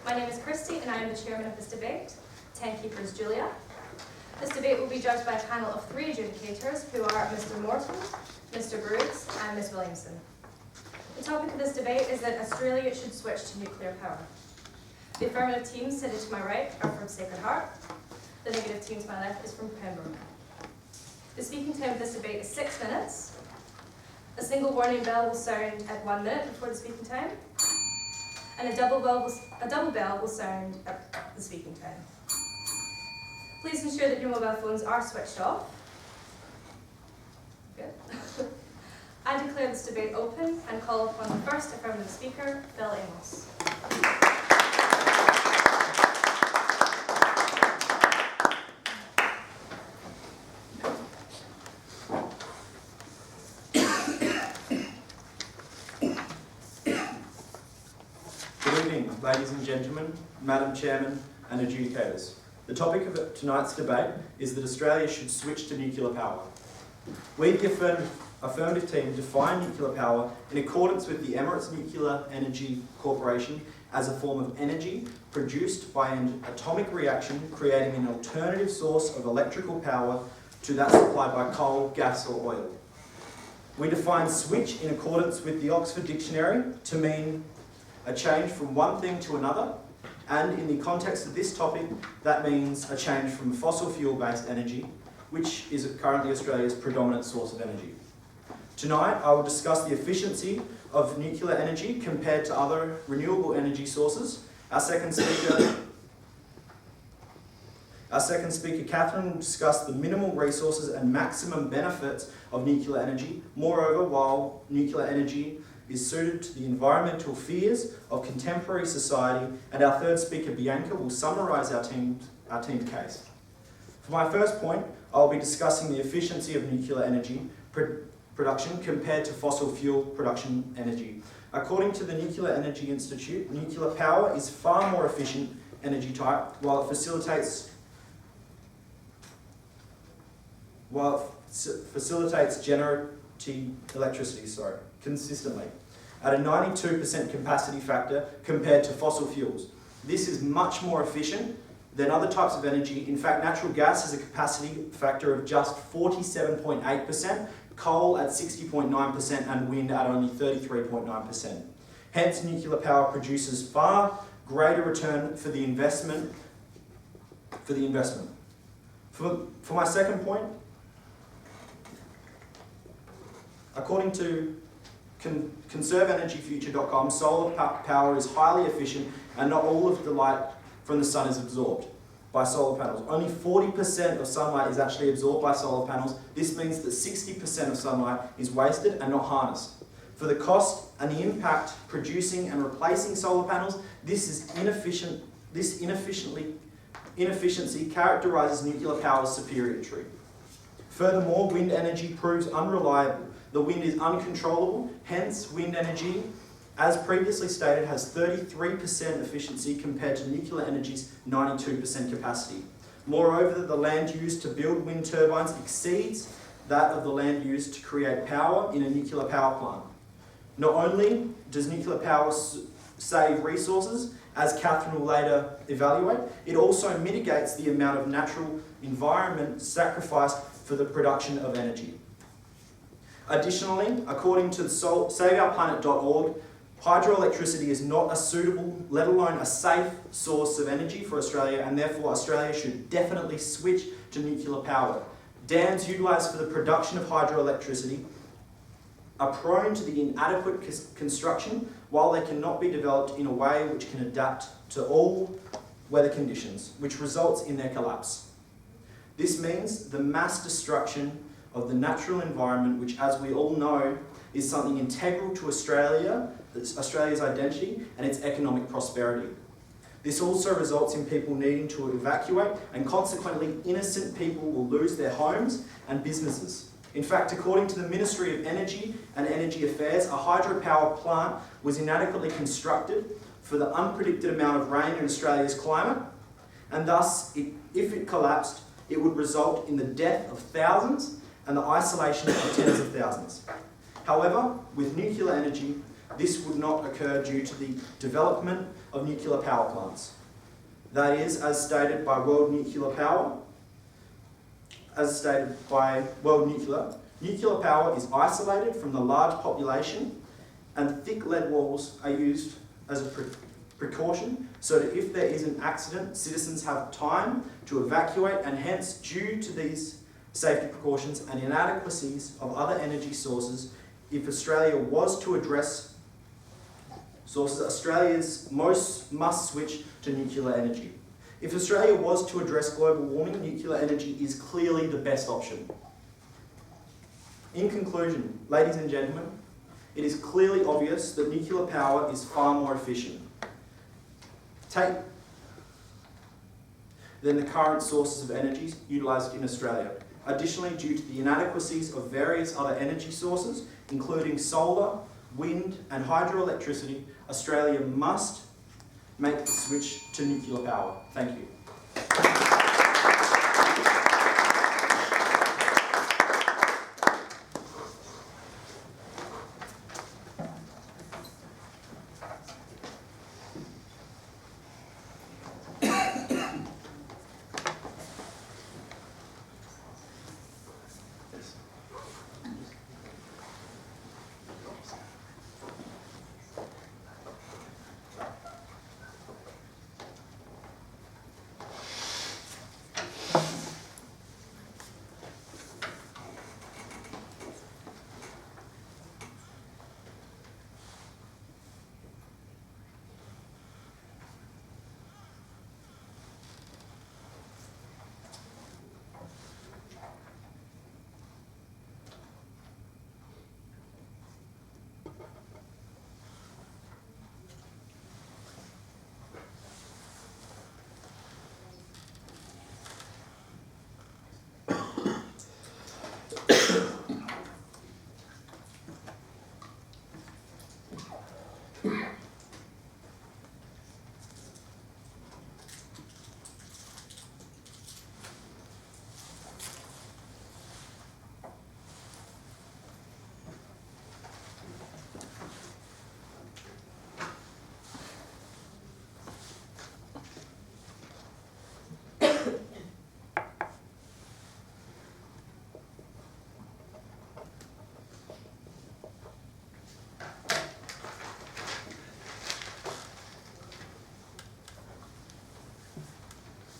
My name is Christy and I am the chairman of this debate. 10 keepers Julia. This debate will be judged by a panel of 3 adjudicators who are Mr. Morton, Mr. Briggs and Ms. Williamson. The topic of this debate is that Australia should switch to nuclear power. The affirmative team seated to my right are from Sacred Heart. The negative team to my left is from Pembroke. The speaking time of this debate is 6 minutes. A single warning bell will sound at 1 minute before the speaking time, and a double bell will sound at the speaking time. Please ensure that your mobile phones are switched off. Good. I declare this debate open and call upon the first affirmative speaker, Phil Amos. Good evening, ladies and gentlemen, Madam Chairman and adjudicators. The topic of tonight's debate is that Australia should switch to nuclear power. We, the affirmative team, define nuclear power in accordance with the Emirates Nuclear Energy Corporation as a form of energy produced by an atomic reaction creating an alternative source of electrical power to that supplied by coal, gas or oil. We define switch in accordance with the Oxford Dictionary to mean a change from one thing to another, and in the context of this topic, that means a change from fossil fuel-based energy, which is currently Australia's predominant source of energy. Tonight, I will discuss the efficiency of nuclear energy compared to other renewable energy sources. Our second speaker, Catherine, will discuss the minimal resources and maximum benefits of nuclear energy. Moreover, while nuclear energy is suited to the environmental fears of contemporary society, and our third speaker, Bianca, will summarise our team's case. For my first point, I'll be discussing the efficiency of nuclear energy production compared to fossil fuel production energy. According to the Nuclear Energy Institute, nuclear power is far more efficient energy type while it facilitates generating electricity, consistently, at a 92% capacity factor compared to fossil fuels. This is much more efficient than other types of energy. In fact, natural gas has a capacity factor of just 47.8%, coal at 60.9% and wind at only 33.9%. Hence, nuclear power produces far greater return for the investment. For my second point, according to conserveenergyfuture.com, solar power is highly efficient and not all of the light from the sun is absorbed by solar panels. Only 40% of sunlight is actually absorbed by solar panels. This means that 60% of sunlight is wasted and not harnessed. For the cost and the impact producing and replacing solar panels, this inefficiency characterises nuclear power's superiority. Furthermore, wind energy proves unreliable. The wind is uncontrollable, hence wind energy, as previously stated, has 33% efficiency compared to nuclear energy's 92% capacity. Moreover, the land used to build wind turbines exceeds that of the land used to create power in a nuclear power plant. Not only does nuclear power save resources, as Catherine will later evaluate, it also mitigates the amount of natural environment sacrificed for the production of energy. Additionally, according to SaveOurPlanet.org, hydroelectricity is not a suitable, let alone a safe source of energy for Australia, and therefore Australia should definitely switch to nuclear power. Dams utilised for the production of hydroelectricity are prone to the inadequate construction, while they cannot be developed in a way which can adapt to all weather conditions, which results in their collapse. This means the mass destruction of the natural environment, which, as we all know, is something integral to Australia's identity and its economic prosperity. This also results in people needing to evacuate, and consequently innocent people will lose their homes and businesses. In fact, according to the Ministry of Energy and Energy Affairs, a hydropower plant was inadequately constructed for the unpredicted amount of rain in Australia's climate, and thus, if it collapsed, it would result in the death of thousands and the isolation of tens of thousands. However, with nuclear energy, this would not occur due to the development of nuclear power plants. That is, as stated by World Nuclear Power, nuclear power is isolated from the large population, and thick lead walls are used as a precaution so that if there is an accident, citizens have time to evacuate, and hence, due to these safety precautions and inadequacies of other energy sources, if Australia was to address sources, Australia's must switch to nuclear energy. If Australia was to address global warming, nuclear energy is clearly the best option. In conclusion, ladies and gentlemen, it is clearly obvious that nuclear power is far more efficient than the current sources of energy utilised in Australia. Additionally, due to the inadequacies of various other energy sources, including solar, wind and hydroelectricity, Australia must make the switch to nuclear power. Thank you.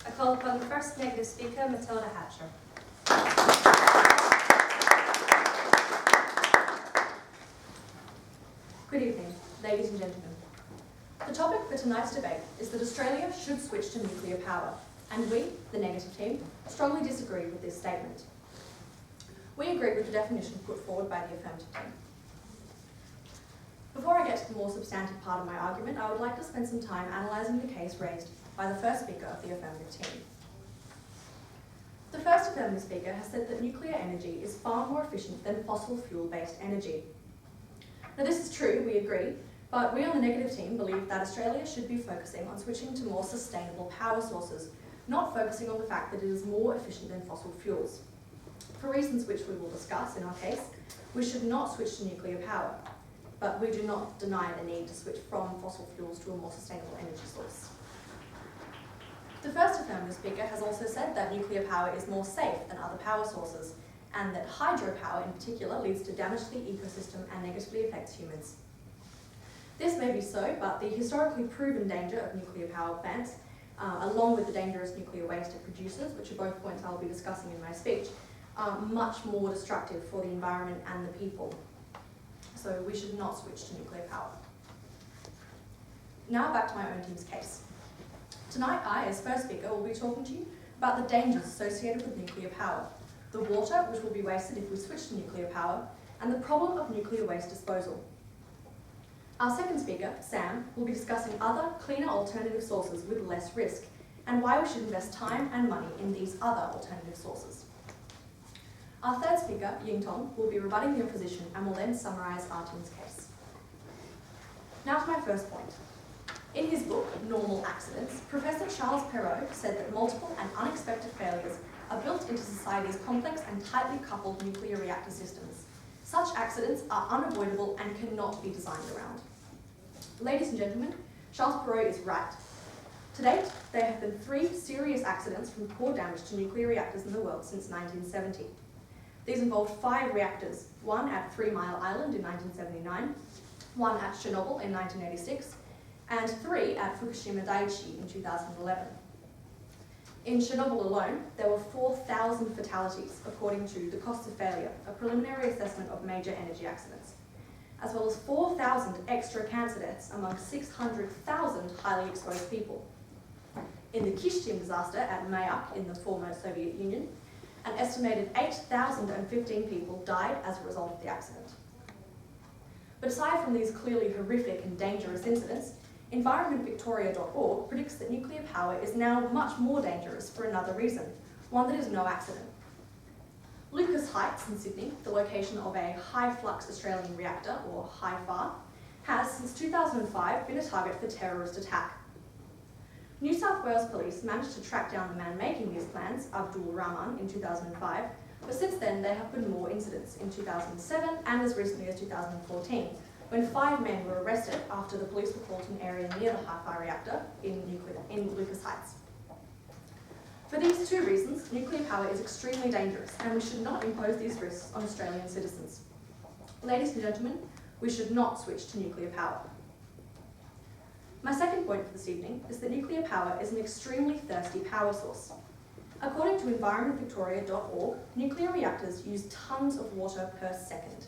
I call upon the first negative speaker, Matilda Hatcher. Good evening, ladies and gentlemen. The topic for tonight's debate is that Australia should switch to nuclear power, and we, the negative team, strongly disagree with this statement. We agree with the definition put forward by the affirmative team. Before I get to the more substantive part of my argument, I would like to spend some time analysing the case raised by the first speaker of the affirmative team. The first affirmative speaker has said that nuclear energy is far more efficient than fossil fuel-based energy. Now this is true, we agree, but we on the negative team believe that Australia should be focusing on switching to more sustainable power sources, not focusing on the fact that it is more efficient than fossil fuels. For reasons which we will discuss in our case, we should not switch to nuclear power, but we do not deny the need to switch from fossil fuels to a more sustainable energy source. The first affirmative speaker has also said that nuclear power is more safe than other power sources, and that hydropower in particular leads to damage to the ecosystem and negatively affects humans. This may be so, but the historically proven danger of nuclear power plants, along with the dangerous nuclear waste it produces, which are both points I will be discussing in my speech, are much more destructive for the environment and the people. So we should not switch to nuclear power. Now back to my own team's case. Tonight I, as first speaker, will be talking to you about the dangers associated with nuclear power, the water which will be wasted if we switch to nuclear power, and the problem of nuclear waste disposal. Our second speaker, Sam, will be discussing other, cleaner alternative sources with less risk, and why we should invest time and money in these other alternative sources. Our third speaker, Yingtong, will be rebutting the opposition and will then summarise our team's case. Now to my first point. In his book, Normal Accidents, Professor Charles Perrow said that multiple and unexpected failures are built into society's complex and tightly coupled nuclear reactor systems. Such accidents are unavoidable and cannot be designed around. Ladies and gentlemen, Charles Perrault is right. To date, there have been 3 serious accidents from poor damage to nuclear reactors in the world since 1970. These involved 5 reactors, 1 at 3 Mile Island in 1979, 1 at Chernobyl in 1986, and 3 at Fukushima Daiichi in 2011. In Chernobyl alone, there were 4,000 fatalities, according to the Cost of Failure, a preliminary assessment of major energy accidents, as well as 4,000 extra cancer deaths among 600,000 highly exposed people. In the Kishtim disaster at Mayak in the former Soviet Union, an estimated 8,015 people died as a result of the accident. But aside from these clearly horrific and dangerous incidents, EnvironmentVictoria.org predicts that nuclear power is now much more dangerous for another reason, one that is no accident. Lucas Heights in Sydney, the location of a high-flux Australian reactor, or HIFAR, has since 2005 been a target for terrorist attack. New South Wales Police managed to track down the man making these plans, Abdul Rahman, in 2005, but since then there have been more incidents in 2007 and as recently as 2014, when 5 men were arrested after the police were called to an area near the HIFAR reactor in Lucas Heights. For these 2 reasons, nuclear power is extremely dangerous and we should not impose these risks on Australian citizens. Ladies and gentlemen, we should not switch to nuclear power. My second point for this evening is that nuclear power is an extremely thirsty power source. According to EnvironmentVictoria.org, nuclear reactors use tons of water per second.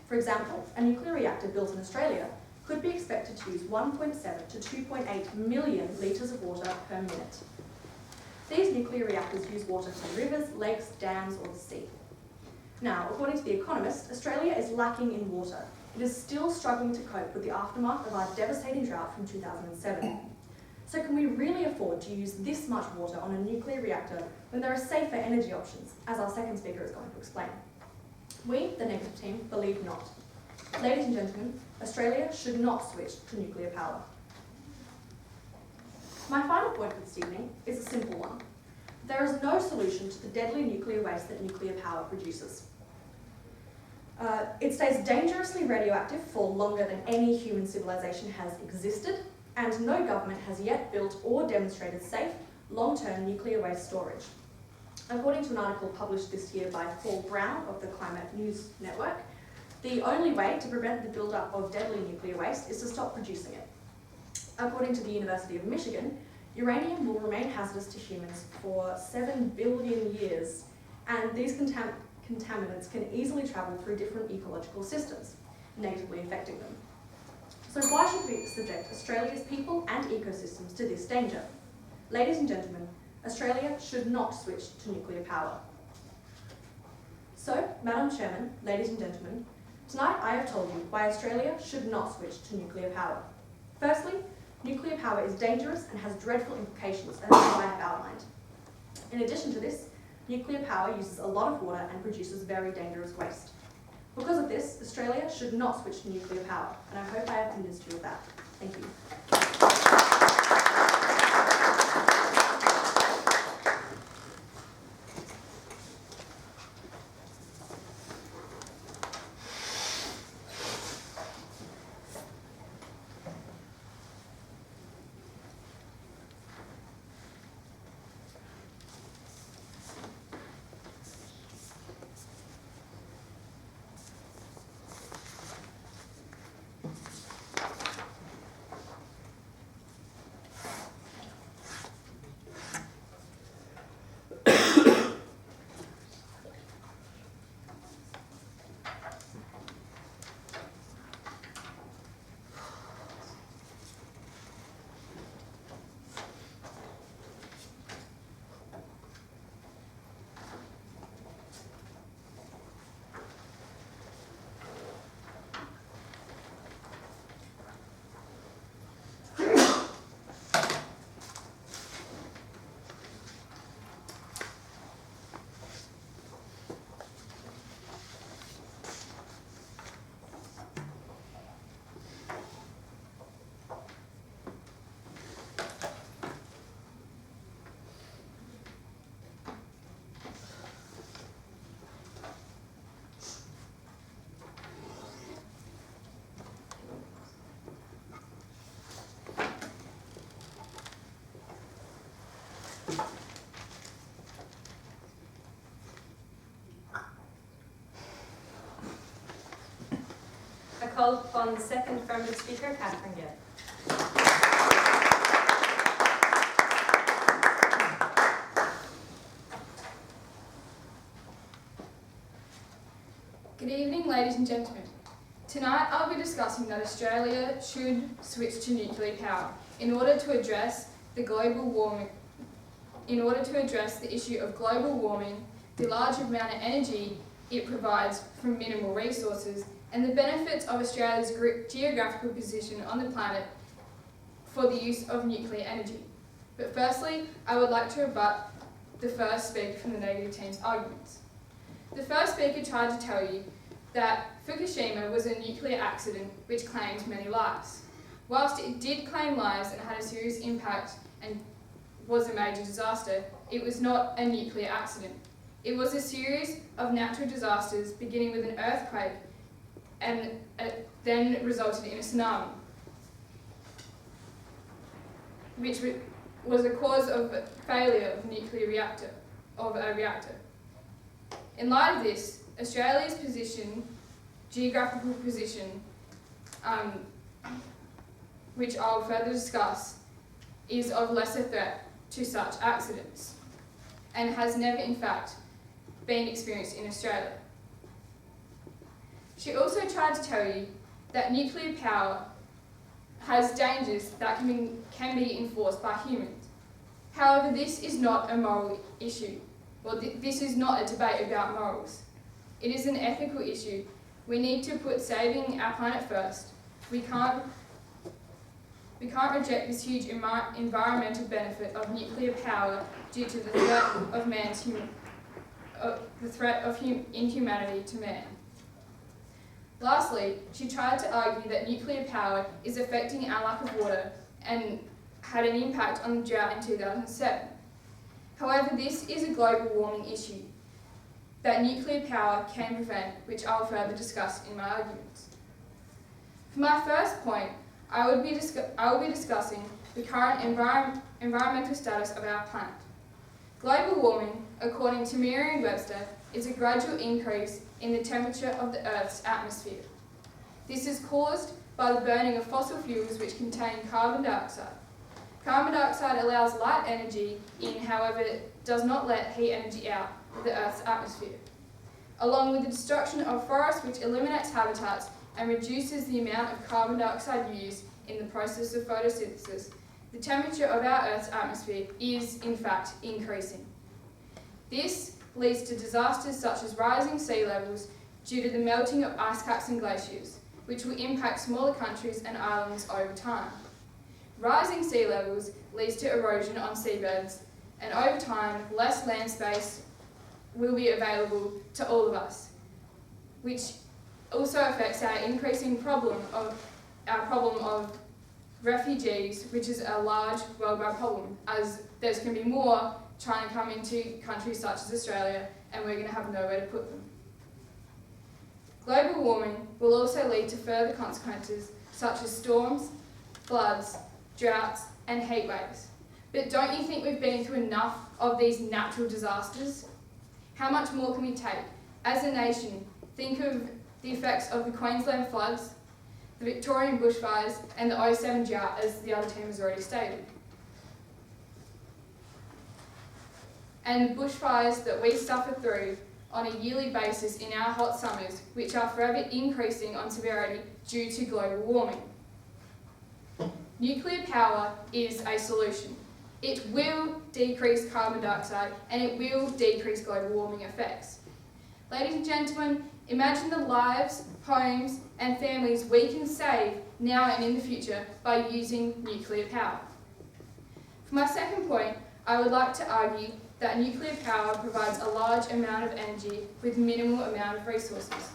For example, a nuclear reactor built in Australia could be expected to use 1.7 to 2.8 million litres of water per minute. These nuclear reactors use water from rivers, lakes, dams, or the sea. Now, according to The Economist, Australia is lacking in water. It is still struggling to cope with the aftermath of our devastating drought from 2007. So can we really afford to use this much water on a nuclear reactor when there are safer energy options, as our second speaker is going to explain? We, the Negative team, believe not. Ladies and gentlemen, Australia should not switch to nuclear power. My final point for this evening is a simple one. There is no solution to the deadly nuclear waste that nuclear power produces. It stays dangerously radioactive for longer than any human civilization has existed, and no government has yet built or demonstrated safe, long-term nuclear waste storage. According to an article published this year by Paul Brown of the Climate News Network, the only way to prevent the build-up of deadly nuclear waste is to stop producing it. According to the University of Michigan, uranium will remain hazardous to humans for 7 billion years, and these contaminants can easily travel through different ecological systems, negatively affecting them. So why should we subject Australia's people and ecosystems to this danger? Ladies and gentlemen, Australia should not switch to nuclear power. So, Madam Chairman, ladies and gentlemen, tonight I have told you why Australia should not switch to nuclear power. Firstly, nuclear power is dangerous and has dreadful implications, as I have outlined. In addition to this, nuclear power uses a lot of water and produces very dangerous waste. Because of this, Australia should not switch to nuclear power, and I hope I have convinced you of that. Thank you. I call upon the second affirmative speaker, Catherine Gibb. Good evening, ladies and gentlemen. Tonight I'll be discussing that Australia should switch to nuclear power in order to address the issue of global warming, the large amount of energy it provides from minimal resources, and the benefits of Australia's geographical position on the planet for the use of nuclear energy. But firstly, I would like to rebut the first speaker from the negative team's arguments. The first speaker tried to tell you that Fukushima was a nuclear accident which claimed many lives. Whilst it did claim lives and had a serious impact and was a major disaster, it was not a nuclear accident. It was a series of natural disasters beginning with an earthquake and then resulted in a tsunami, which was a cause of failure of a reactor. In light of this, Australia's geographical position, which I'll further discuss, is of lesser threat to such accidents and has never in fact been experienced in Australia. She also tried to tell you that nuclear power has dangers that can be enforced by humans. However, this is not a moral issue. Well, this is not a debate about morals. It is an ethical issue. We need to put saving our planet first. We can't reject this huge environmental benefit of nuclear power due to the threat of inhumanity to man. Lastly, she tried to argue that nuclear power is affecting our lack of water and had an impact on the drought in 2007. However, this is a global warming issue that nuclear power can prevent, which I'll further discuss in my arguments. For my first point, I will be discussing the current environmental status of our planet. Global warming, according to Merriam-Webster, is a gradual increase in the temperature of the Earth's atmosphere. This is caused by the burning of fossil fuels which contain carbon dioxide. Carbon dioxide allows light energy in, however, it does not let heat energy out of the Earth's atmosphere. Along with the destruction of forests which eliminates habitats and reduces the amount of carbon dioxide used in the process of photosynthesis, the temperature of our Earth's atmosphere is, in fact, increasing. This leads to disasters such as rising sea levels due to the melting of ice caps and glaciers, which will impact smaller countries and islands over time. Rising sea levels leads to erosion on seabeds, and over time, less land space will be available to all of us, which also affects our increasing problem of refugees, which is a large worldwide problem, as there's going to be more trying to come into countries such as Australia, and we're going to have nowhere to put them. Global warming will also lead to further consequences such as storms, floods, droughts, and heat waves. But don't you think we've been through enough of these natural disasters? How much more can we take? As a nation, think of the effects of the Queensland floods, the Victorian bushfires, and the 2007 drought, as the other team has already stated. And the bushfires that we suffer through on a yearly basis in our hot summers, which are forever increasing on severity due to global warming. Nuclear power is a solution. It will decrease carbon dioxide and it will decrease global warming effects. Ladies and gentlemen, imagine the lives, homes and families we can save now and in the future by using nuclear power. For my second point, I would like to argue that nuclear power provides a large amount of energy with minimal amount of resources.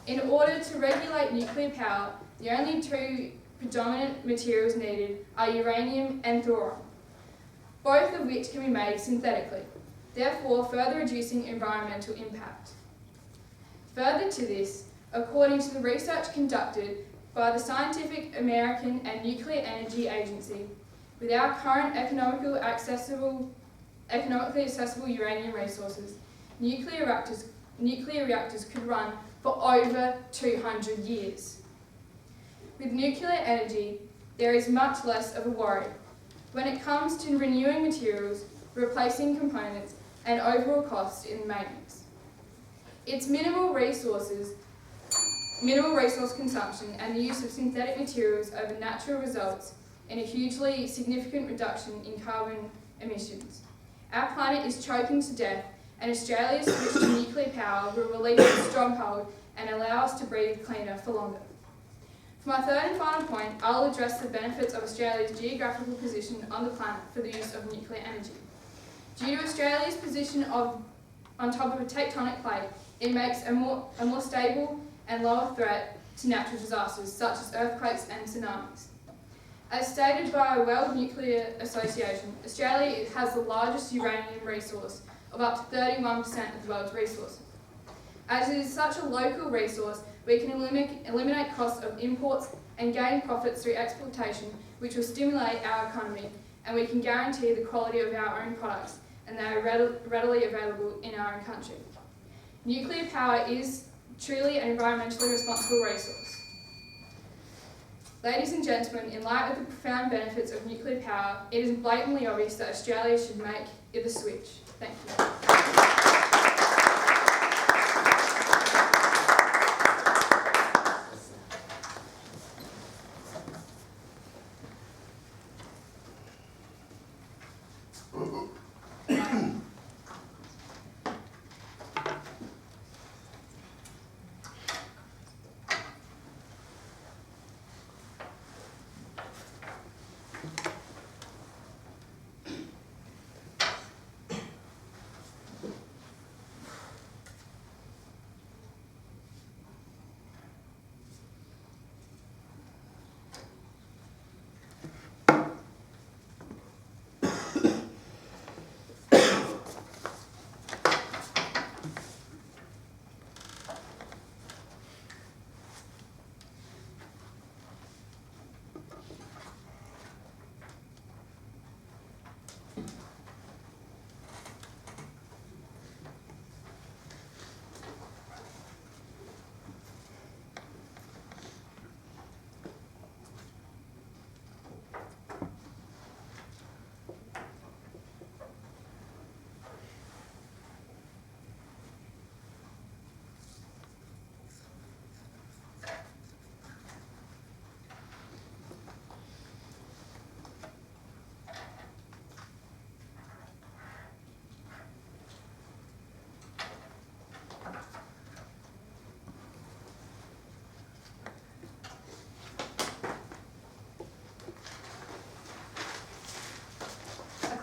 In order to regulate nuclear power, the only two predominant materials needed are uranium and thorium, both of which can be made synthetically, therefore further reducing environmental impact. Further to this, according to the research conducted by the Scientific American and Nuclear Energy Agency, With our current economically accessible uranium resources, nuclear reactors could run for over 200 years. With nuclear energy, there is much less of a worry when it comes to renewing materials, replacing components, and overall costs in maintenance. Its minimal resource consumption and the use of synthetic materials over natural results in a hugely significant reduction in carbon emissions. Our planet is choking to death, and Australia's switch to nuclear power will release its stronghold and allow us to breathe cleaner for longer. For my third and final point, I'll address the benefits of Australia's geographical position on the planet for the use of nuclear energy. Due to Australia's position on top of a tectonic plate, it makes a more stable and lower threat to natural disasters such as earthquakes and tsunamis. As stated by World Nuclear Association, Australia has the largest uranium resource of up to 31% of the world's resources. As it is such a local resource, we can eliminate costs of imports and gain profits through exploitation, which will stimulate our economy, and we can guarantee the quality of our own products, and they are readily available in our own country. Nuclear power is truly an environmentally responsible resource. Ladies and gentlemen, in light of the profound benefits of nuclear power, it is blatantly obvious that Australia should make it the switch. Thank you.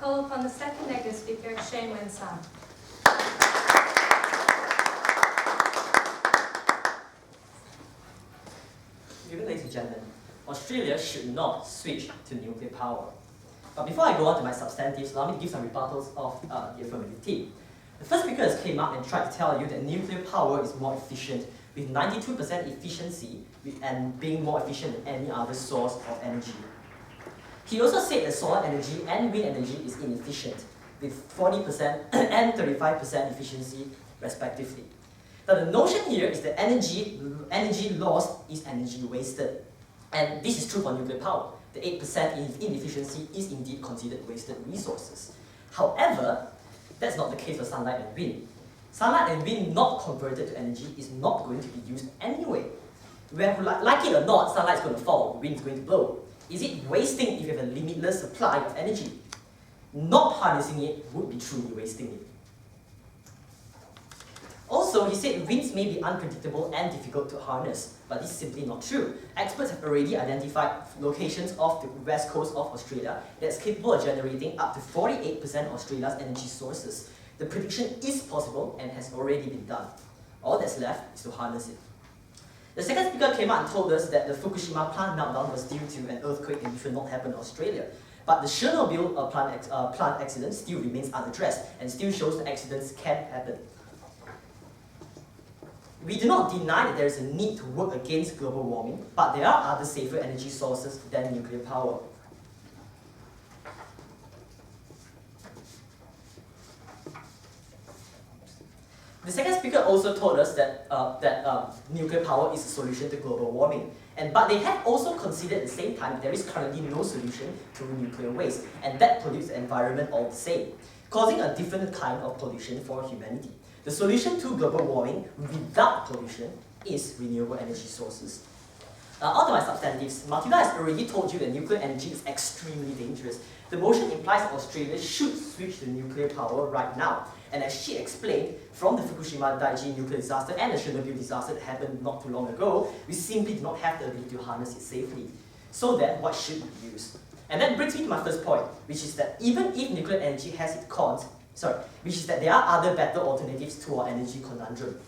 Call upon the second negative speaker, Shane Winston. Ladies and gentlemen, Australia should not switch to nuclear power. But before I go on to my substantives, allow me to give some rebuttals of the affirmative team. The first speaker came up and tried to tell you that nuclear power is more efficient, with 92% efficiency and being more efficient than any other source of energy. He also said that solar energy and wind energy is inefficient, with 40% and 35% efficiency respectively. Now the notion here is that energy lost is energy wasted. And this is true for nuclear power. The 8% inefficiency is indeed considered wasted resources. However, that's not the case for sunlight and wind. Sunlight and wind not converted to energy is not going to be used anyway. Whether like it or not, sunlight is going to fall, wind is going to blow. Is it wasting if you have a limitless supply of energy? Not harnessing it would be truly wasting it. Also, he said winds may be unpredictable and difficult to harness, but this is simply not true. Experts have already identified locations off the west coast of Australia that's capable of generating up to 48% of Australia's energy sources. The prediction is possible and has already been done. All that's left is to harness it. The second speaker came out and told us that the Fukushima plant meltdown was due to an earthquake and should not happen in Australia. But the Chernobyl plant accident still remains unaddressed and still shows that accidents can happen. We do not deny that there is a need to work against global warming, but there are other safer energy sources than nuclear power. The second speaker also told us that, nuclear power is a solution to global warming. But they have also considered at the same time there is currently no solution to nuclear waste, and that pollutes the environment all the same, causing a different kind of pollution for humanity. The solution to global warming without pollution is renewable energy sources. On to my substantives. Matilda has already told you that nuclear energy is extremely dangerous. The motion implies that Australia should switch to nuclear power right now. And as she explained, from the Fukushima Daiichi nuclear disaster and the Chernobyl disaster that happened not too long ago, we simply do not have the ability to harness it safely. So then, what should we use? And that brings me to my first point, which is that even if nuclear energy has its cons, which is that there are other better alternatives to our energy conundrum.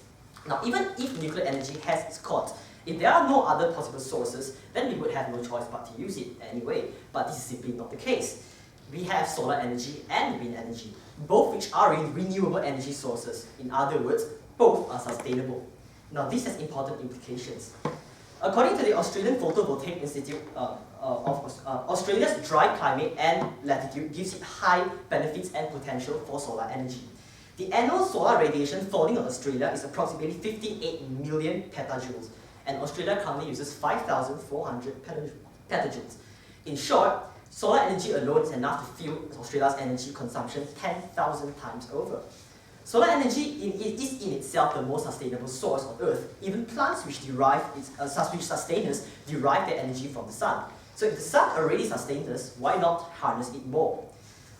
Now, even if nuclear energy has its cons, if there are no other possible sources, then we would have no choice but to use it anyway. But this is simply not the case. We have solar energy and wind energy, both which are renewable energy sources. In other words, both are sustainable. Now, this has important implications. According to the Australian Photovoltaic Institute, Australia's dry climate and latitude gives it high benefits and potential for solar energy. The annual solar radiation falling on Australia is approximately 58 million petajoules, and Australia currently uses 5,400 petajoules. In short, solar energy alone is enough to fuel Australia's energy consumption 10,000 times over. Solar energy is in itself the most sustainable source on Earth. Even plants which sustain us derive their energy from the sun. So if the sun already sustains us, why not harness it more?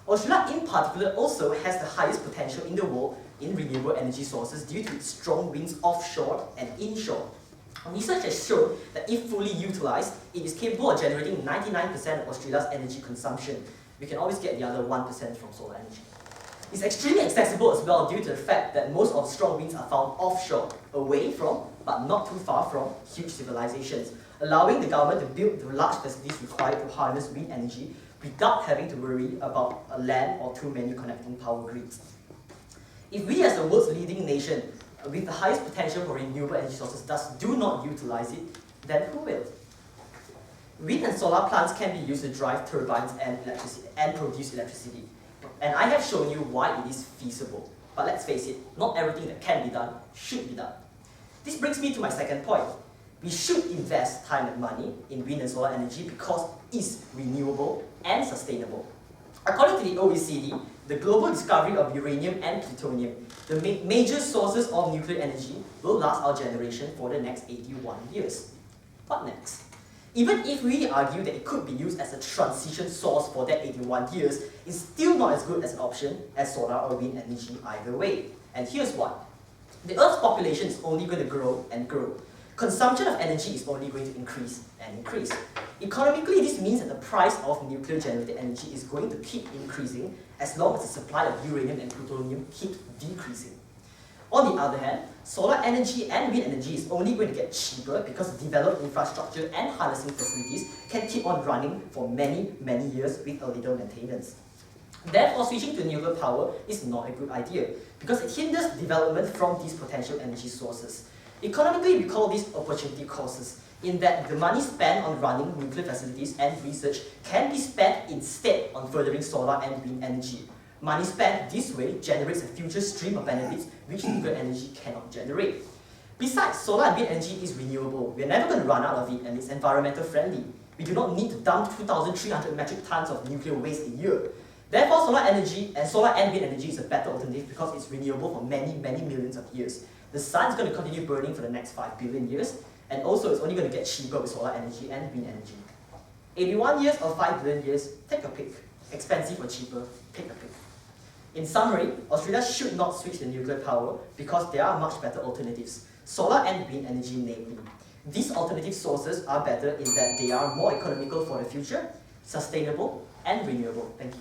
Australia in particular also has the highest potential in the world in renewable energy sources due to its strong winds offshore and inshore. Research has shown that if fully utilised, it is capable of generating 99% of Australia's energy consumption. We can always get the other 1% from solar energy. It's extremely accessible as well due to the fact that most of the strong winds are found offshore, away from, but not too far from, huge civilizations, allowing the government to build the large facilities required to harness wind energy without having to worry about a land or too many connecting power grids. If we as the world's leading nation with the highest potential for renewable energy sources thus do not utilize it, then who will? Wind and solar plants can be used to drive turbines and produce electricity. And I have shown you why it is feasible. But let's face it, not everything that can be done should be done. This brings me to my second point. We should invest time and money in wind and solar energy because it is renewable and sustainable. According to the OECD, the global discovery of uranium and plutonium, the major sources of nuclear energy, will last our generation for the next 81 years. What next? Even if we argue that it could be used as a transition source for that 81 years, it's still not as good as an option as solar or wind energy either way. And here's why. The Earth's population is only going to grow and grow. Consumption of energy is only going to increase and increase. Economically, this means that the price of nuclear-generated energy is going to keep increasing as long as the supply of uranium and plutonium keeps decreasing. On the other hand, solar energy and wind energy is only going to get cheaper because developed infrastructure and harnessing facilities can keep on running for many, many years with a little maintenance. Therefore, switching to nuclear power is not a good idea because it hinders development from these potential energy sources. Economically, we call these opportunity costs, in that the money spent on running nuclear facilities and research can be spent instead on furthering solar and wind energy. Money spent this way generates a future stream of benefits which nuclear energy cannot generate. Besides, solar and wind energy is renewable. We're never going to run out of it, and it's environmental friendly. We do not need to dump 2,300 metric tons of nuclear waste a year. Therefore, solar and wind energy is a better alternative because it's renewable for many, many millions of years. The sun is going to continue burning for the next 5 billion years, and also it's only going to get cheaper with solar energy and wind energy. 81 years or 5 billion years, take a pick. Expensive or cheaper, take a pick. In summary, Australia should not switch to nuclear power because there are much better alternatives, solar and wind energy namely. These alternative sources are better in that they are more economical for the future, sustainable and renewable. Thank you.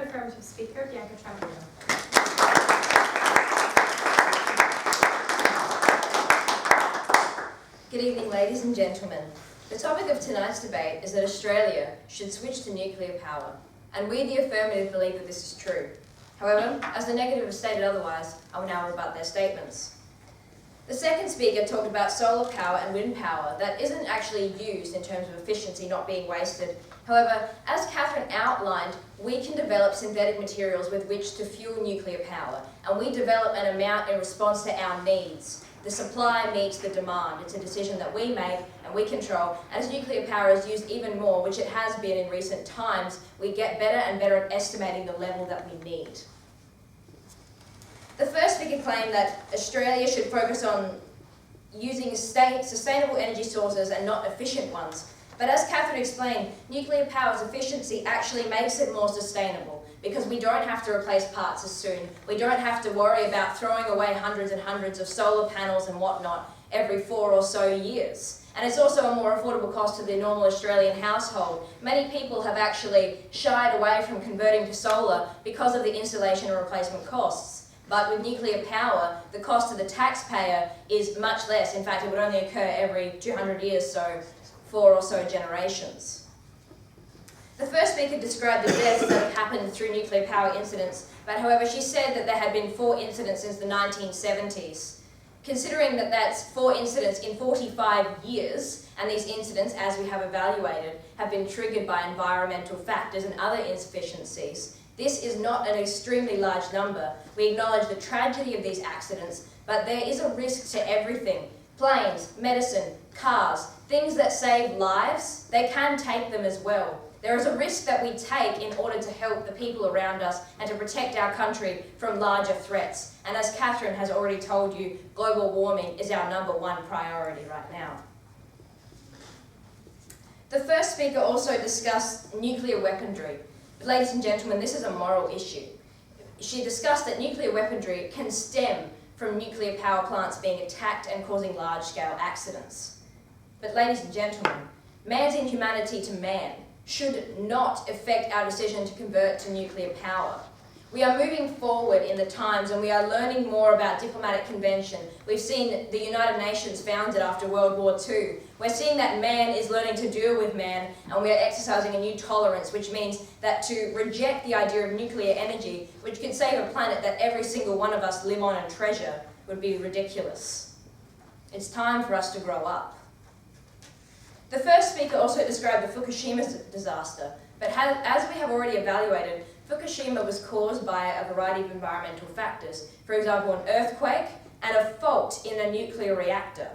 affirmative speaker, Bianca Traverino. Good evening, ladies and gentlemen. The topic of tonight's debate is that Australia should switch to nuclear power, and we, the affirmative, believe that this is true. However, as the negative has stated otherwise, I will now rebut their statements. The second speaker talked about solar power and wind power that isn't actually used in terms of efficiency not being wasted. However, as Catherine outlined, we can develop synthetic materials with which to fuel nuclear power, and we develop an amount in response to our needs. The supply meets the demand. It's a decision that we make and we control. As nuclear power is used even more, which it has been in recent times, we get better and better at estimating the level that we need. The first speaker claimed that Australia should focus on using sustainable energy sources and not efficient ones. But as Catherine explained, nuclear power's efficiency actually makes it more sustainable because we don't have to replace parts as soon. We don't have to worry about throwing away hundreds and hundreds of solar panels and whatnot every 4 or so years. And it's also a more affordable cost to the normal Australian household. Many people have actually shied away from converting to solar because of the installation and replacement costs. But with nuclear power, the cost to the taxpayer is much less. In fact, it would only occur every 200 years, so 4 or so generations. The first speaker described the deaths that have happened through nuclear power incidents, but however, she said that there had been 4 incidents since the 1970s. Considering that that's 4 incidents in 45 years, and these incidents, as we have evaluated, have been triggered by environmental factors and other insufficiencies, this is not an extremely large number. We acknowledge the tragedy of these accidents, but there is a risk to everything. Planes, medicine, cars, things that save lives, they can take them as well. There is a risk that we take in order to help the people around us and to protect our country from larger threats. And as Catherine has already told you, global warming is our #1 priority right now. The first speaker also discussed nuclear weaponry. But ladies and gentlemen, this is a moral issue. She discussed that nuclear weaponry can stem from nuclear power plants being attacked and causing large-scale accidents. But ladies and gentlemen, man's inhumanity to man should not affect our decision to convert to nuclear power. We are moving forward in the times and we are learning more about diplomatic convention. We've seen the United Nations founded after World War II. We're seeing that man is learning to deal with man and we are exercising a new tolerance, which means that to reject the idea of nuclear energy, which could save a planet that every single one of us live on and treasure, would be ridiculous. It's time for us to grow up. The first speaker also described the Fukushima disaster, but as we have already evaluated, Fukushima was caused by a variety of environmental factors, for example, an earthquake and a fault in a nuclear reactor.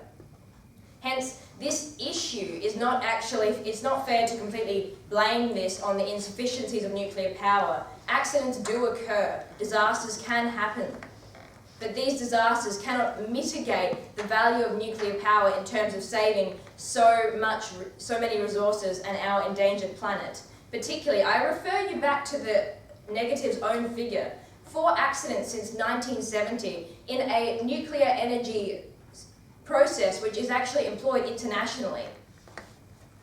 Hence, this issue is not it's not fair to completely blame this on the insufficiencies of nuclear power. Accidents do occur, disasters can happen, but these disasters cannot mitigate the value of nuclear power in terms of saving so many resources and our endangered planet. Particularly, I refer you back to the negative's own figure. 4 accidents since 1970 in a nuclear energy process which is actually employed internationally.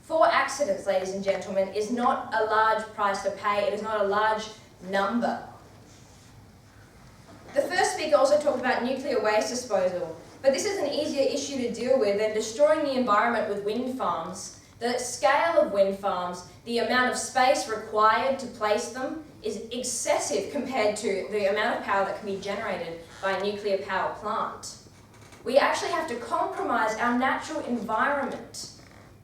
4 accidents, ladies and gentlemen, is not a large price to pay. It is not a large number. The first speaker also talked about nuclear waste disposal, but this is an easier issue to deal with than destroying the environment with wind farms. The scale of wind farms, the amount of space required to place them is excessive compared to the amount of power that can be generated by a nuclear power plant. We actually have to compromise our natural environment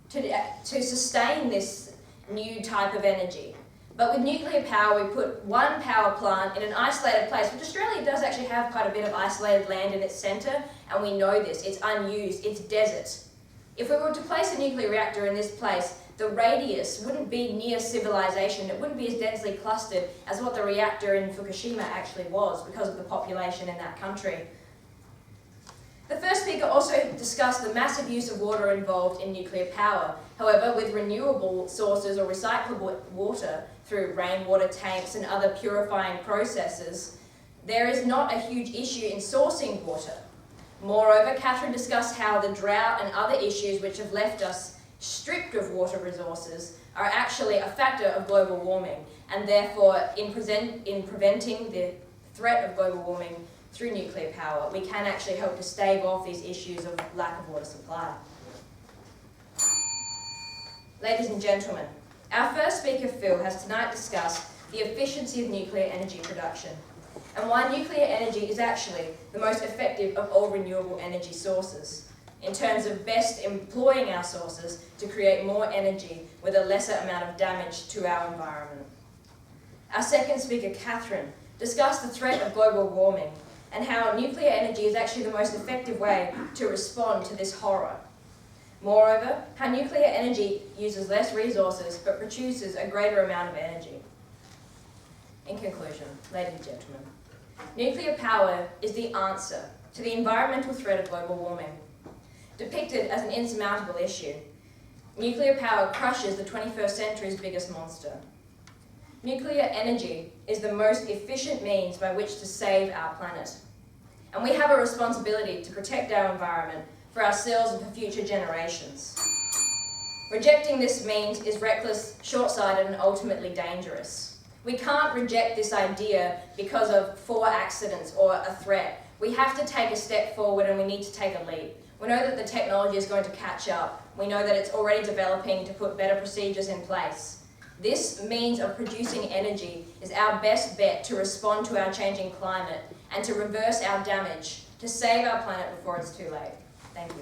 to sustain this new type of energy. But with nuclear power, we put one power plant in an isolated place, which Australia does actually have quite a bit of isolated land in its centre, and we know this. It's unused, it's desert. If we were to place a nuclear reactor in this place, the radius wouldn't be near civilization. It wouldn't be as densely clustered as what the reactor in Fukushima actually was because of the population in that country. The first speaker also discussed the massive use of water involved in nuclear power. However, with renewable sources or recyclable water through rainwater tanks and other purifying processes, there is not a huge issue in sourcing water. Moreover, Catherine discussed how the drought and other issues which have left us stripped of water resources are actually a factor of global warming, and therefore in preventing the threat of global warming through nuclear power, we can actually help to stave off these issues of lack of water supply. Ladies and gentlemen, our first speaker, Phil, has tonight discussed the efficiency of nuclear energy production and why nuclear energy is actually the most effective of all renewable energy sources in terms of best employing our sources to create more energy with a lesser amount of damage to our environment. Our second speaker, Catherine, discussed the threat of global warming and how nuclear energy is actually the most effective way to respond to this horror. Moreover, how nuclear energy uses less resources but produces a greater amount of energy. In conclusion, ladies and gentlemen, nuclear power is the answer to the environmental threat of global warming. Depicted as an insurmountable issue, nuclear power crushes the 21st century's biggest monster. Nuclear energy is the most efficient means by which to save our planet. And we have a responsibility to protect our environment for ourselves and for future generations. Rejecting this means is reckless, short-sighted, and ultimately dangerous. We can't reject this idea because of 4 accidents or a threat. We have to take a step forward and we need to take a leap. We know that the technology is going to catch up. We know that it's already developing to put better procedures in place. This means of producing energy is our best bet to respond to our changing climate and to reverse our damage, to save our planet before it's too late. Thank you.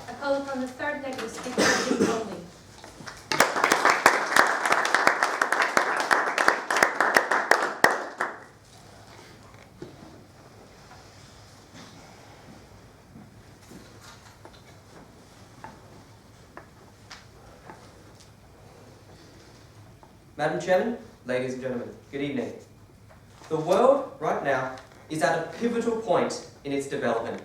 I call upon the third negative speaker to speak only. Madam Chairman, ladies and gentlemen, good evening. The world right now is at a pivotal point in its development.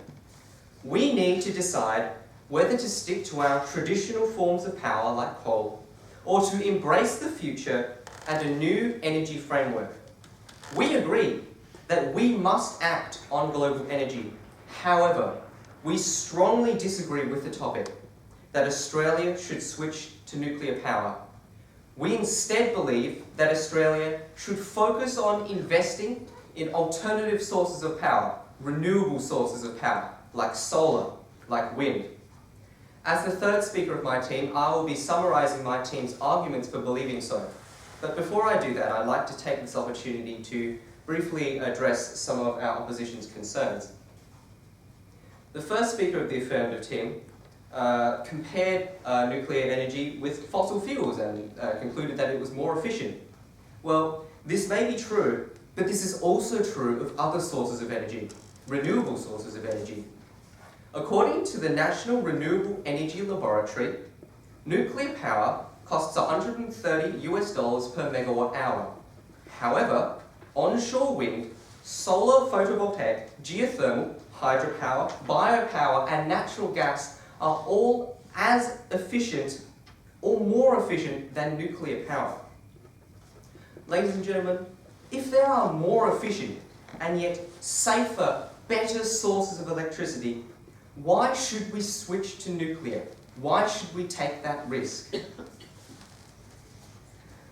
We need to decide whether to stick to our traditional forms of power like coal, or to embrace the future and a new energy framework. We agree that we must act on global energy. However, we strongly disagree with the topic that Australia should switch to nuclear power. We instead believe that Australia should focus on investing in alternative sources of power, renewable sources of power, like solar, like wind. As the third speaker of my team, I will be summarising my team's arguments for believing so. But before I do that, I'd like to take this opportunity to briefly address some of our opposition's concerns. The first speaker of the affirmative team compared nuclear energy with fossil fuels and concluded that it was more efficient. Well, this may be true, but this is also true of other sources of energy, renewable sources of energy. According to the National Renewable Energy Laboratory, nuclear power costs $130 per megawatt hour. However, onshore wind, solar photovoltaic, geothermal, hydropower, biopower, and natural gas are all as efficient or more efficient than nuclear power. Ladies and gentlemen, if there are more efficient and yet safer, better sources of electricity, why should we switch to nuclear? Why should we take that risk?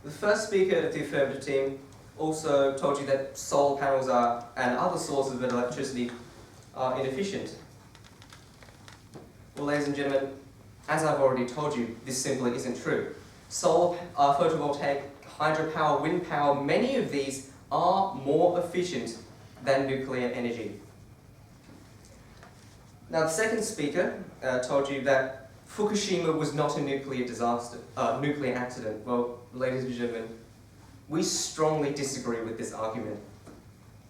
The first speaker of the Affirmative team also told you that solar panels and other sources of electricity are inefficient. Well, ladies and gentlemen, as I've already told you, this simply isn't true. Solar, photovoltaic, hydropower, wind power, many of these are more efficient than nuclear energy. Now, the second speaker told you that Fukushima was not a nuclear disaster, nuclear accident. Well, ladies and gentlemen, we strongly disagree with this argument.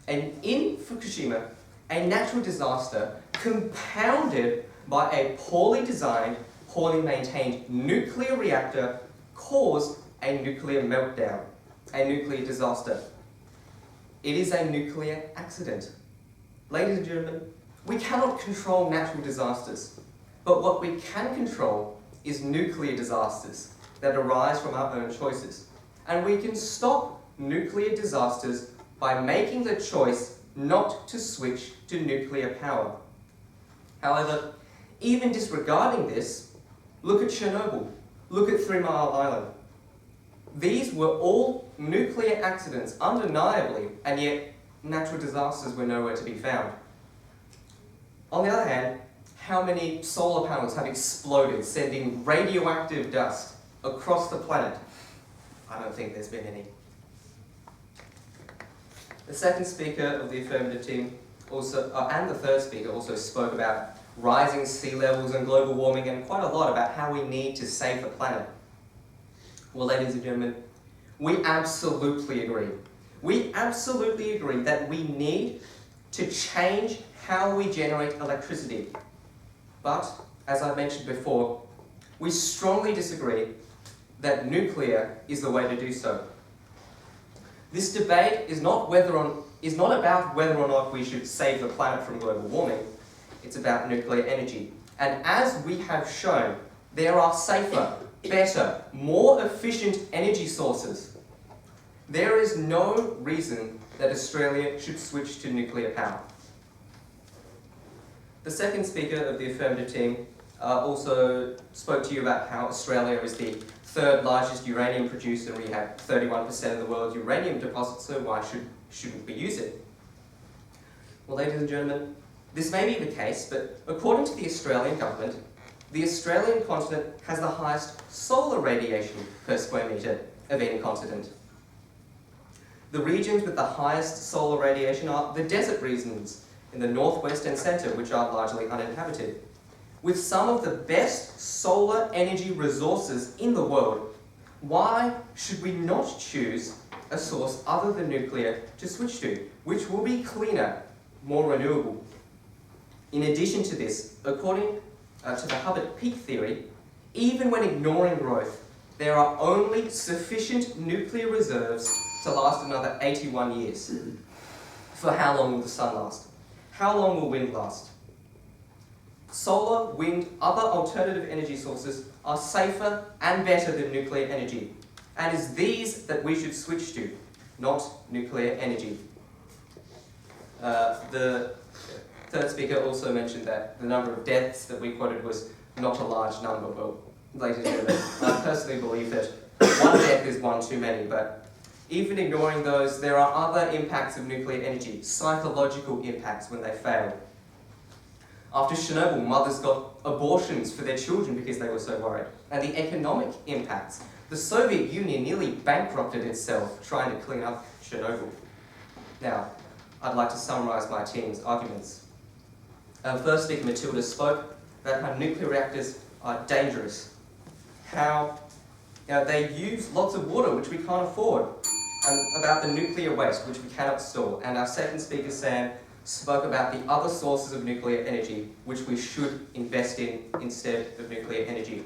And in Fukushima, a natural disaster compounded by a poorly designed, poorly maintained nuclear reactor caused a nuclear meltdown, a nuclear disaster. It is a nuclear accident. Ladies and gentlemen, we cannot control natural disasters, but what we can control is nuclear disasters that arise from our own choices. And we can stop nuclear disasters by making the choice not to switch to nuclear power. However, even disregarding this, look at Chernobyl, look at 3 Mile Island. These were all nuclear accidents, undeniably, and yet natural disasters were nowhere to be found. On the other hand, how many solar panels have exploded, sending radioactive dust across the planet? I don't think there's been any. The second speaker of the Affirmative team and the third speaker also spoke about rising sea levels and global warming and quite a lot about how we need to save the planet. Well, ladies and gentlemen, we absolutely agree. We absolutely agree that we need to change how we generate electricity. But, as I mentioned before, we strongly disagree that nuclear is the way to do so. This debate is not about whether or not we should save the planet from global warming. It's about nuclear energy. And as we have shown, there are safer, better, more efficient energy sources. There is no reason that Australia should switch to nuclear power. The second speaker of the Affirmative team also spoke to you about how Australia is the third largest uranium producer. We have 31% of the world's uranium deposits, so why shouldn't we use it? Well, ladies and gentlemen, this may be the case, but according to the Australian government, the Australian continent has the highest solar radiation per square metre of any continent. The regions with the highest solar radiation are the desert regions in the northwest and centre, which are largely uninhabited. With some of the best solar energy resources in the world, why should we not choose a source other than nuclear to switch to, which will be cleaner, more renewable? In addition to this, according to the Hubbard peak theory, even when ignoring growth, there are only sufficient nuclear reserves to last another 81 years. For how long will the sun last? How long will wind last? Solar, wind, other alternative energy sources are safer and better than nuclear energy, and it's these that we should switch to, not nuclear energy. The third speaker also mentioned that the number of deaths that we quoted was not a large number. Well, ladies and gentlemen, I personally believe that one death is one too many, but even ignoring those, there are other impacts of nuclear energy, psychological impacts when they fail. After Chernobyl, mothers got abortions for their children because they were so worried. And the economic impacts. The Soviet Union nearly bankrupted itself trying to clean up Chernobyl. Now, I'd like to summarise my team's arguments. First speaker, Matilda, spoke about how nuclear reactors dangerous, how they use lots of water which we can't afford, and about the nuclear waste which we cannot store. And our second speaker, Sam, spoke about the other sources of nuclear energy which we should invest in instead of nuclear energy.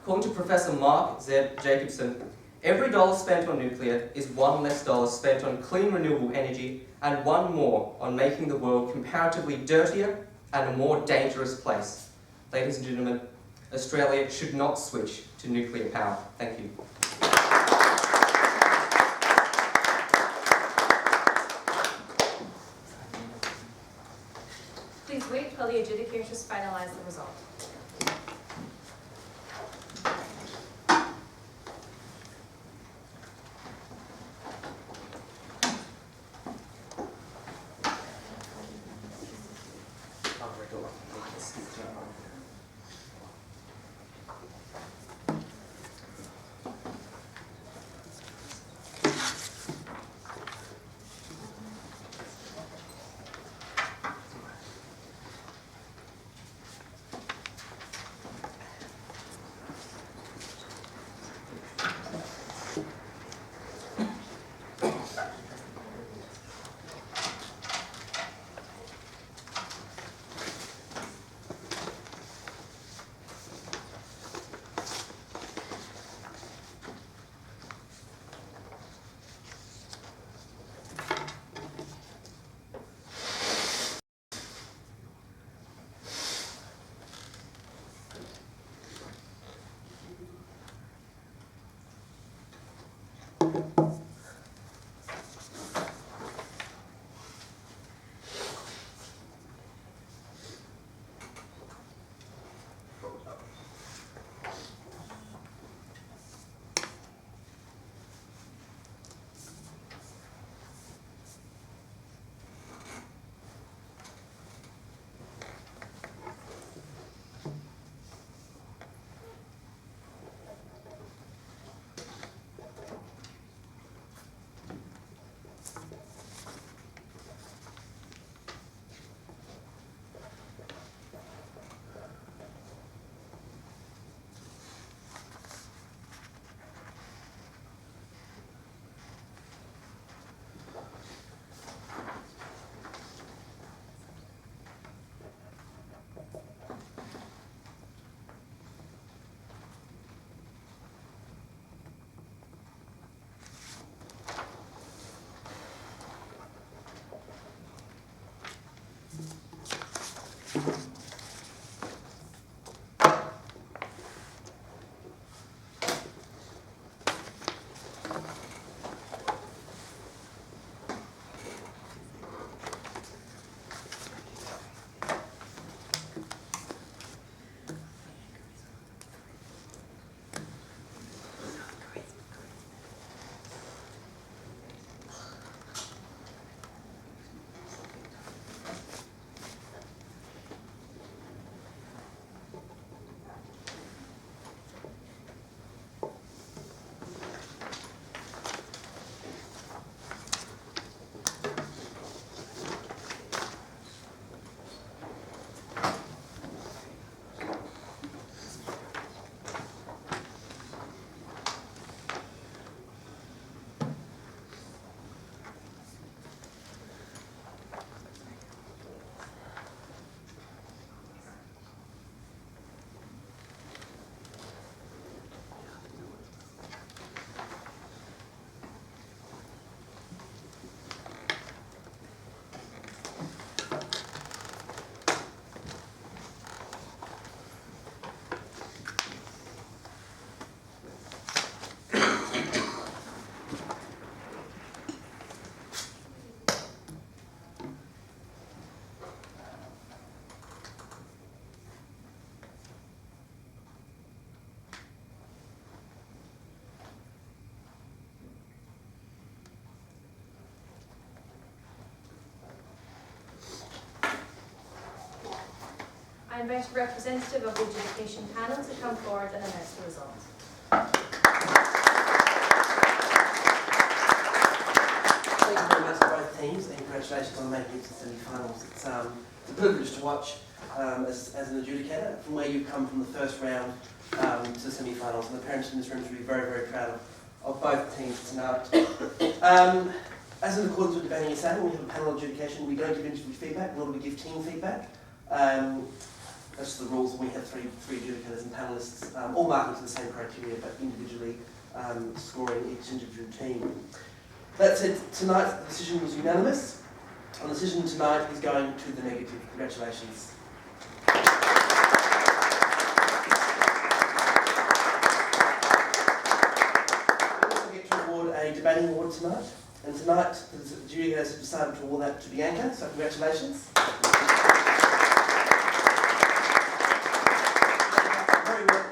According to Professor Mark Z. Jacobson, every dollar spent on nuclear is one less dollar spent on clean renewable energy and one more on making the world comparatively dirtier and a more dangerous place. Ladies and gentlemen, Australia should not switch to nuclear power. Thank you. Please wait while the adjudicators finalise the result. I invite a representative of the adjudication panel to come forward and announce the result. Thank you very much to both teams and congratulations on making it to the semi-finals. It's a privilege to watch as an adjudicator, from where you've come from the first round to the semi-finals, and the parents in this room should be very, very proud of both teams tonight. As in accordance with the banning and saying, we have a panel adjudication. We don't give individual feedback, nor do we give team feedback. That's the rules, and we have three adjudicators and panellists, all marking to the same criteria, but individually scoring each individual team. That said, tonight the decision was unanimous, and the decision tonight is going to the negative. Congratulations. We also get to award a debating award tonight, and tonight the jury has decided to award that to Bianca, so congratulations.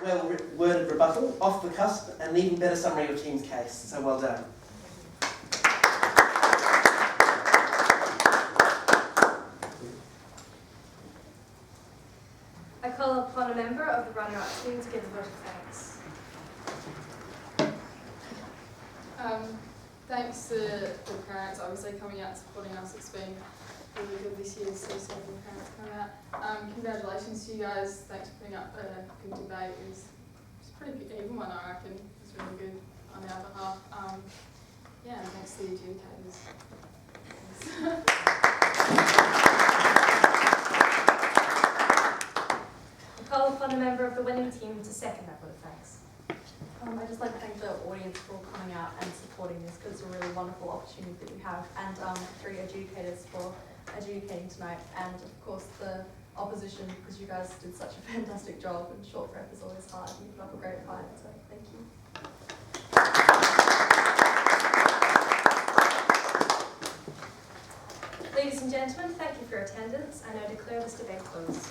Well worded rebuttal, off the cusp, and an even better summary of your team's case. So well done. I call upon a member of the runner-up team to give a vote of thanks. Thanks to the parents obviously coming out and supporting us. It's been really good this year to see so many parents come out. Congratulations to you guys. Thanks for putting up a good debate. It was pretty even one, I reckon. It's really good on our behalf. Yeah, and thanks to the adjudicators. I call upon a member of the winning team to second that vote of thanks. I'd just like to thank the audience for coming out and supporting this, because it's a really wonderful opportunity that we have, and three adjudicators for adjudicating tonight, and of course the opposition, because you guys did such a fantastic job, and short prep is always hard. You put up a great fight, so thank you. Ladies and gentlemen, thank you for your attendance. I now declare this debate closed.